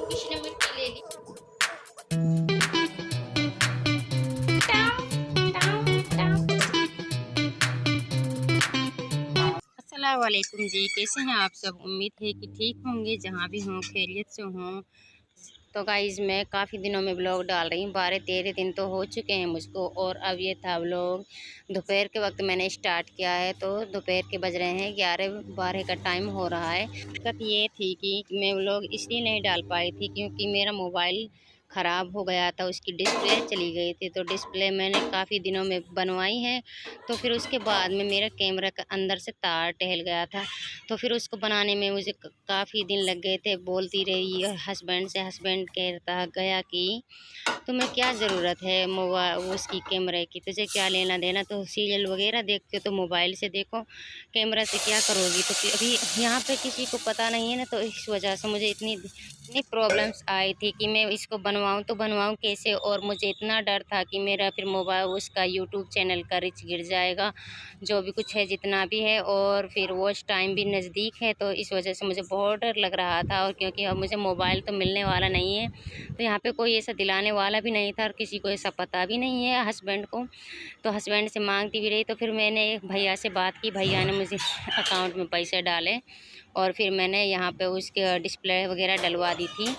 किसी ने मिट्टी ले ली। अस्सलाम वालेकुम जी, कैसे हैं आप सब। उम्मीद है कि ठीक होंगे, जहाँ भी हों खैरियत से हों। तो गाइज़ मैं काफ़ी दिनों में ब्लॉग डाल रही हूँ, 12-13 दिन तो हो चुके हैं मुझको। और अब ये था ब्लॉग दोपहर के वक्त मैंने स्टार्ट किया है। तो दोपहर के बज रहे हैं 11-12 का टाइम हो रहा है। दिक्कत ये थी कि मैं ब्लॉग इसलिए नहीं डाल पाई थी क्योंकि मेरा मोबाइल ख़राब हो गया था, उसकी डिस्प्ले चली गई थी। तो डिस्प्ले मैंने काफ़ी दिनों में बनवाई है। तो फिर उसके बाद में मेरा कैमरा का अंदर से तार टहल गया था। तो फिर उसको बनाने में मुझे काफ़ी दिन लग गए थे। बोलती रही हस्बैंड से, हस्बैंड कहता गया कि तुम्हें क्या ज़रूरत है मोबाइल उसकी कैमरे की, तुझे क्या लेना देना। तो सीरियल वगैरह देखते हो तो मोबाइल से देखो, कैमरा से क्या करोगी। तो अभी यहाँ पे किसी को पता नहीं है ना, तो इस वजह से मुझे इतनी इतनी प्रॉब्लम्स आई थी कि मैं इसको बनवाऊँ तो बनवाऊँ कैसे। और मुझे इतना डर था कि मेरा फिर मोबाइल उसका यूट्यूब चैनल का रीच गिर जाएगा, जो भी कुछ है जितना भी है। और फिर वॉच टाइम भी नज़दीक है, तो इस वजह से मुझे बहुत डर लग रहा था। और क्योंकि अब मुझे मोबाइल तो मिलने वाला नहीं है, तो यहाँ पे कोई ऐसा दिलाने वाला भी नहीं था और किसी को ऐसा पता भी नहीं है हस्बैंड को। तो हस्बैंड से मांगती भी रही। तो फिर मैंने एक भैया से बात की, भैया ने मुझे अकाउंट में पैसे डाले और फिर मैंने यहाँ पे उसके डिस्प्ले वगैरह डलवा दी थी।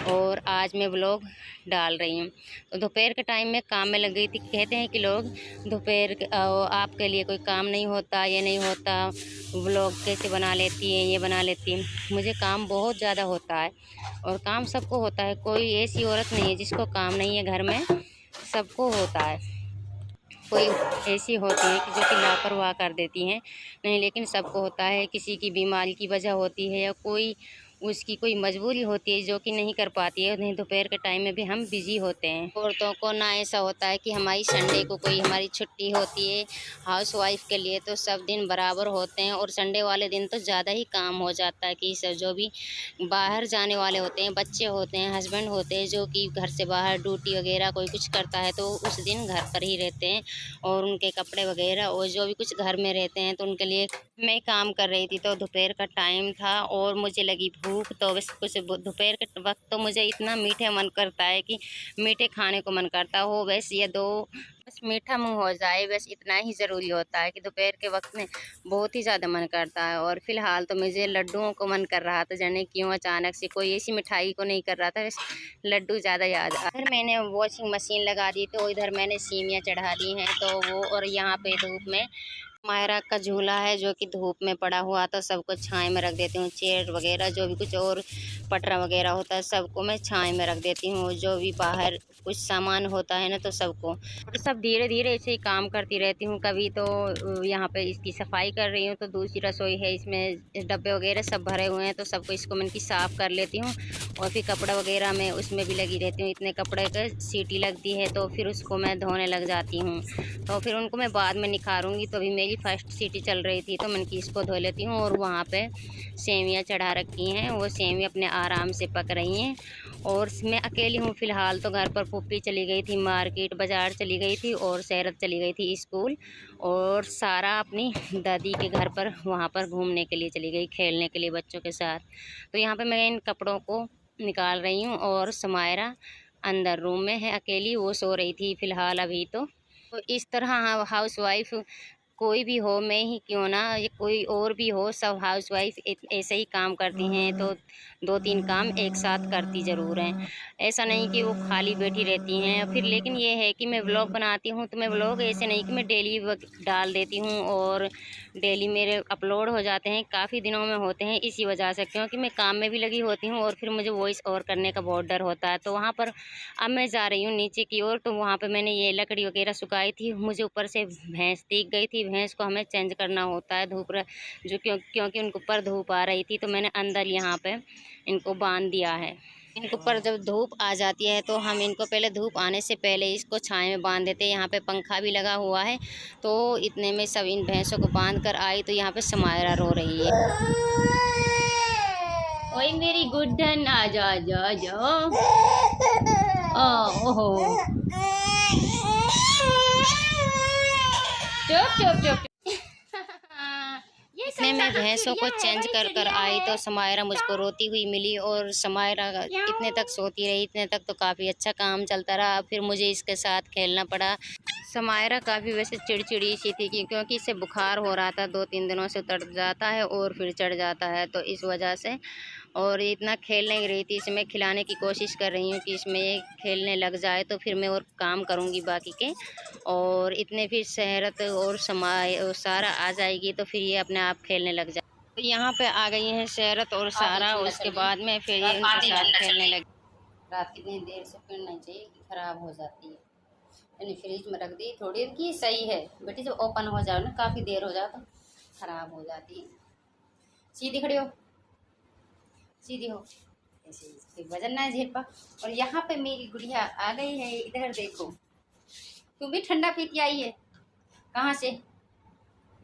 और आज मैं व्लॉग डाल रही हूँ। तो दोपहर के टाइम में काम में लग गई थी। कहते हैं कि लोग दोपहर आपके लिए कोई काम नहीं होता, ये नहीं होता, व्लॉग कैसे बना लेती है, ये बना लेती है। मुझे काम बहुत ज़्यादा होता है और काम सबको होता है। कोई ऐसी औरत नहीं है जिसको काम नहीं है घर में, सबको होता है। कोई ऐसी होती है कि जो कि लापरवाह कर देती हैं, नहीं, लेकिन सबको होता है। किसी की बीमारी की वजह होती है या कोई उसकी कोई मजबूरी होती है जो कि नहीं कर पाती है। नहीं, दोपहर के टाइम में भी हम बिज़ी होते हैं। औरतों को ना ऐसा होता है कि हमारी संडे को कोई हमारी छुट्टी होती है। हाउस वाइफ के लिए तो सब दिन बराबर होते हैं और संडे वाले दिन तो ज़्यादा ही काम हो जाता है कि सब जो भी बाहर जाने वाले होते हैं, बच्चे होते हैं, हस्बैंड होते हैं जो कि घर से बाहर ड्यूटी वगैरह कोई कुछ करता है, तो उस दिन घर पर ही रहते हैं। और उनके कपड़े वगैरह और जो भी कुछ घर में रहते हैं, तो उनके लिए मैं काम कर रही थी। तो दोपहर का टाइम था और मुझे लगी भूख। तो बस कुछ दोपहर के वक्त तो मुझे इतना मीठे मन करता है कि मीठे खाने को मन करता हो, बस ये दो बस मीठा मुंह हो जाए, बस इतना ही ज़रूरी होता है कि दोपहर के वक्त में बहुत ही ज़्यादा मन करता है। और फिलहाल तो मुझे लड्डुओं को मन कर रहा था, जाने क्यों अचानक से, कोई ऐसी मिठाई को नहीं कर रहा था, बस लड्डू ज़्यादा याद आ। फिर मैंने वॉशिंग मशीन लगा दी, तो इधर मैंने सेमियाँ चढ़ा दी हैं तो वो। और यहाँ पे धूप में मायरा का झूला है जो कि धूप में पड़ा हुआ था, सबको छाँव में रख देती हूँ। चेयर वगैरह जो भी कुछ और पटरा वगैरह होता है सबको मैं छाँव में रख देती हूँ। जो भी बाहर कुछ सामान होता है ना, तो सबको। और सब धीरे धीरे ऐसे ही काम करती रहती हूँ। कभी तो यहाँ पे इसकी सफाई कर रही हूँ, तो दूसरी रसोई है, इसमें डब्बे वगैरह सब भरे हुए हैं, तो सबको इसको मैं इनकी साफ़ कर लेती हूँ। और फिर कपड़ा वगैरह मैं उसमें भी लगी रहती हूँ। इतने कपड़े का सीटी लगती है तो फिर उसको मैं धोने लग जाती हूँ। तो फिर उनको मैं बाद में निखारूंगी। तो अभी मेरी फर्स्ट सीटी चल रही थी तो मैं कि इसको धो लेती हूँ। और वहाँ पे सेवियाँ चढ़ा रखी हैं, वो सेवियाँ अपने आराम से पक रही हैं। और मैं अकेली हूँ फ़िलहाल। तो घर पर पुप्पी चली गई थी मार्केट, बाज़ार चली गई थी, और सैरत चली गई थी स्कूल। और सारा अपनी दादी के घर पर वहाँ पर घूमने के लिए चली गई, खेलने के लिए बच्चों के साथ। तो यहाँ पर मैं इन कपड़ों को निकाल रही हूँ। और समायरा अंदर रूम में है अकेली, वो सो रही थी फ़िलहाल अभी। तो इस तरह हाउस वाइफ कोई भी हो, मैं ही क्यों ना, ये कोई और भी हो, सब हाउस वाइफ ऐसे ही काम करती हैं। तो 2-3 काम एक साथ करती ज़रूर हैं। ऐसा नहीं कि वो खाली बैठी रहती हैं। फिर लेकिन ये है कि मैं व्लॉग बनाती हूँ, तो मैं व्लॉग ऐसे नहीं कि मैं डेली डाल देती हूँ और डेली मेरे अपलोड हो जाते हैं, काफ़ी दिनों में होते हैं। इसी वजह से, क्योंकि मैं काम में भी लगी होती हूँ और फिर मुझे वॉइस ओवर करने का बहुत डर होता है। तो वहाँ पर अब मैं जा रही हूँ नीचे की ओर। तो वहाँ पे मैंने ये लकड़ी वगैरह सुखाई थी। मुझे ऊपर से भैंस दिख गई थी, भैंस को हमें चेंज करना होता है धूप जो क्योंकि उनके ऊपर धूप आ रही थी, तो मैंने अंदर यहाँ पे इनको बांध दिया है। इनके ऊपर जब धूप आ जाती है तो हम इनको पहले धूप आने से पहले इसको छाया में बांध देते हैं। यहाँ पे पंखा भी लगा हुआ है। तो इतने में सब इन भैंसों को बांध कर आई, तो यहाँ पे समायरा रो रही है। ओए मेरी गुड्डन, आ जा आ जा आ जाओ। ओहो, चुप चुप चुप। ये इतने में भैंसों को चेंज कर कर आई तो समायरा मुझको रोती हुई मिली, और समायरा इतने तक सोती रही, इतने तक तो काफ़ी अच्छा काम चलता रहा। फिर मुझे इसके साथ खेलना पड़ा। समायरा काफ़ी वैसे चिड़चिड़ी सी थी क्योंकि इसे बुखार हो रहा था, 2-3 दिनों से उतर जाता है और फिर चढ़ जाता है, तो इस वजह से। और इतना खेल नहीं रही थी, इसे मैं खिलाने की कोशिश कर रही हूँ कि इसमें ये खेलने लग जाए तो फिर मैं और काम करूँगी बाकी के। और इतने फिर शहरत और सारा आ जाएगी तो फिर ये अपने आप खेलने लग जाए। तो यहाँ पे आ गई हैं शहरत और सारा, उसके बाद में फिर ये उनके साथ खेलने लगी। रात कितनी देर से फिर नहीं चाहिए कि ख़राब हो जाती है, यानी फ्रिज में रख दी थोड़ी देर की सही है बेटी, जब ओपन हो जाओ ना काफ़ी देर हो जाए तो ख़राब हो जाती है। सीधी खड़ी हो, सीधी हो, ऐसे वजन ना झेल पा। और यहाँ पे मेरी गुड़िया आ गई है, इधर देखो, तुम भी ठंडा पी के आई है। कहाँ से?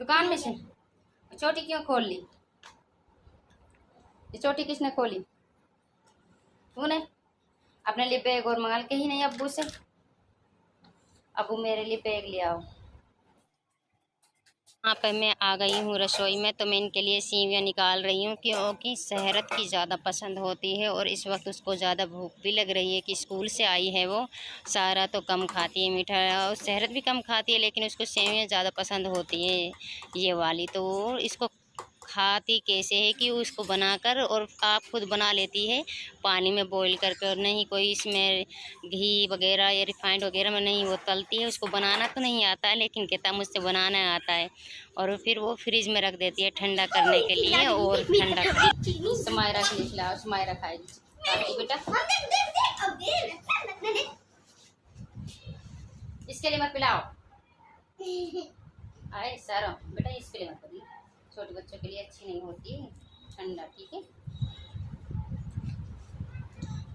दुकान में से। चोटी क्यों खोल ली? ये चोटी किसने खोली? तूने? अपने लिए बैग और मंगा के ही नहीं अब्बू से? अब्बू मेरे लिए बैग ले आओ। यहाँ पर मैं आ गई हूँ रसोई में, तो मैं इनके लिए सेवइयाँ निकाल रही हूँ क्योंकि शहरत की ज़्यादा पसंद होती है और इस वक्त उसको ज़्यादा भूख भी लग रही है कि स्कूल से आई है वो। सारा तो कम खाती है मीठा, और शहरत भी कम खाती है, लेकिन उसको सेवइयाँ ज़्यादा पसंद होती है ये वाली। तो इसको खाती कैसे है कि उसको बनाकर और आप खुद बना लेती है पानी में बॉईल करके, और नहीं कोई इसमें घी वगैरह या रिफाइंड वगैरह में नहीं वो तलती है। उसको बनाना तो नहीं आता है, लेकिन कहता मुझसे बनाना आता है, और फिर वो फ्रिज में रख देती है ठंडा करने के लिए। और ठंडा समायरा के लिए खिलाओ, समायरा खाएगी बेटा। इसके लिए मत पिलाओ, आए सारा बेटा, इसके लिए मत करिए, छोटे बच्चों के लिए अच्छी नहीं होती है ठंडा, ठीक है।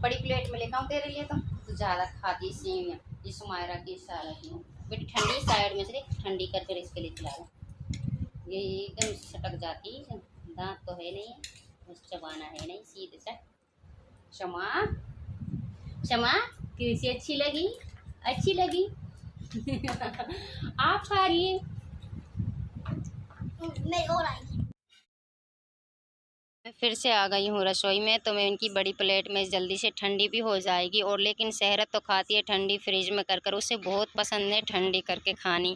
बड़ी प्लेट में लेकर आऊँ तेरे लिए, तो ज़्यादा खाती सेवइयाँ। ये सुमायरा की सारा की बेटी ठंडी साइड में से ठंडी कर कर इसके लिए खिलाओ। ये एकदम सटक जाती है, दांत तो है नहीं, बस चबाना है नहीं, सीधे से। क्षमा क्षमा, कैसी अच्छी लगी? अच्छी लगी? आप खा रही है? मैं फिर से आ गई हूँ रसोई में, तो मैं इनकी बड़ी प्लेट में जल्दी से ठंडी भी हो जाएगी। और लेकिन शहरत तो खाती है ठंडी फ्रिज में कर कर, उसे बहुत पसंद है ठंडी करके खानी,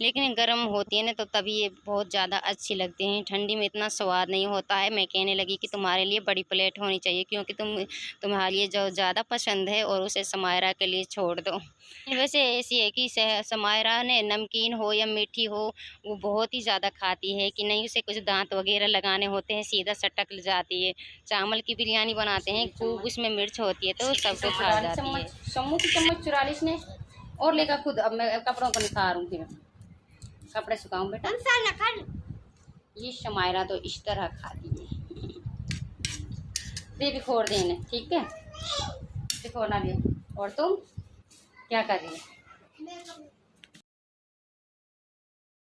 लेकिन गर्म होती है ना तो तभी ये बहुत ज़्यादा अच्छी लगती हैं। ठंडी में इतना स्वाद नहीं होता है। मैं कहने लगी कि तुम्हारे लिए बड़ी प्लेट होनी चाहिए क्योंकि तुम्हारे लिए जो ज़्यादा पसंद है, और उसे समायरा के लिए छोड़ दो। वैसे ऐसी है कि समायरा ने नमकीन हो या मीठी हो वो बहुत ही ज़्यादा खाती है, कि नहीं उसे कुछ दांत वगैरह लगाने होते हैं सीधा सटक जाती है। चावल की बिरयानी बनाते हैं, खूब उसमें मिर्च होती है तो सबको खा जाती है। शम्मू की चम्मच चुरा ली इसने और लेकर खुद। अब मैं कपड़ों को निखारूँ, फिर कपड़े सुखाऊँ बेटा। ये समायरा तो इस तरह खाती है, दे भी खोर देने, ठीक है, दिखोना भी। और तुम क्या कर रही है?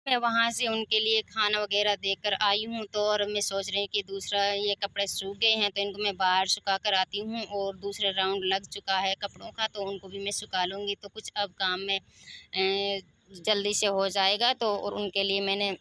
मैं वहाँ से उनके लिए खाना वगैरह देकर आई हूँ, तो और मैं सोच रही हूँ कि दूसरा ये कपड़े सूख गए हैं तो इनको मैं बाहर सुखा कर आती हूँ, और दूसरे राउंड लग चुका है कपड़ों का तो उनको भी मैं सुखा लूँगी, तो कुछ अब काम में जल्दी से हो जाएगा। तो और उनके लिए मैंने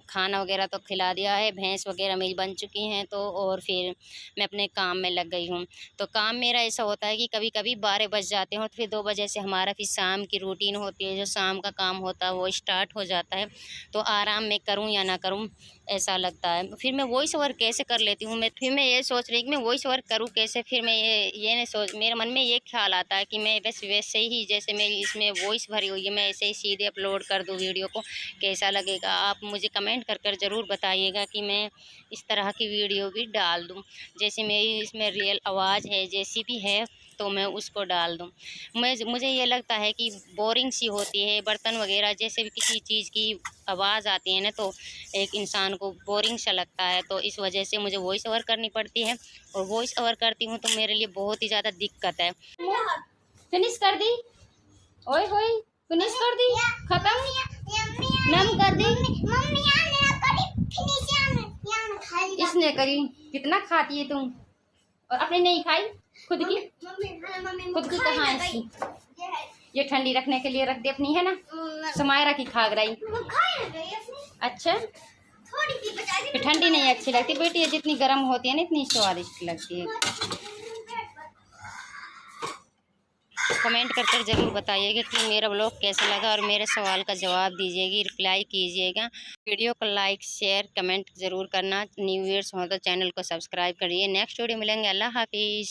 खाना वगैरह तो खिला दिया है, भैंस वगैरह मेरी बन चुकी हैं, तो और फिर मैं अपने काम में लग गई हूँ। तो काम मेरा ऐसा होता है कि कभी कभी 12 बज जाते हैं, तो फिर 2 बजे से हमारा फिर शाम की रूटीन होती है, जो शाम का काम होता है वो स्टार्ट हो जाता है। तो आराम में करूं या ना करूं ऐसा लगता है। फिर मैं वॉइस ओवर कैसे कर लेती हूँ, फिर मैं ये सोच रही कि मैं वॉइस ओवर करूँ कैसे। फिर मैं ये नहीं सोच, मेरे मन में ये ख्याल आता है कि मैं बस वैसे ही जैसे मेरी इसमें वॉइस भरी हुई है मैं ऐसे ही सीधे अपलोड कर दूँ वीडियो को, कैसा लगेगा। आप मुझे कमेंट कर कर ज़रूर बताइएगा कि मैं इस तरह की वीडियो भी डाल दूँ, जैसे मेरी इसमें रियल आवाज़ है जैसी भी है तो मैं उसको डाल दूँ। मुझे ये लगता है कि बोरिंग सी होती है, बर्तन वगैरह जैसे भी किसी चीज़ की आवाज़ आती है ना तो एक इंसान को बोरिंग सा लगता है, तो इस वजह से मुझे वॉइस ओवर करनी पड़ती है। और वॉइस ओवर करती हूँ तो मेरे लिए बहुत ही ज़्यादा दिक्कत है। फिनिश कर दी, ओए होए फिनिश कर दी, खत्म नम कर दी। इसने करी, कितना खाती है तुम, और अपने नहीं खाई खुद की कहाँ है इसकी? ये ठंडी रखने के लिए रख दे अपनी, है ना। समायरा की खा गई। अच्छा ठंडी नहीं अच्छी लगती बेटी, ये जितनी गर्म होती है ना इतनी स्वादिष्ट लगती है। कमेंट कर कर ज़रूर बताइएगा कि मेरा ब्लॉग कैसा लगा और मेरे सवाल का जवाब दीजिएगा, रिप्लाई कीजिएगा। वीडियो को लाइक शेयर कमेंट ज़रूर करना। न्यू ईयर्स हो तो चैनल को सब्सक्राइब करिए। नेक्स्ट वीडियो मिलेंगे। अल्लाह हाफिज़।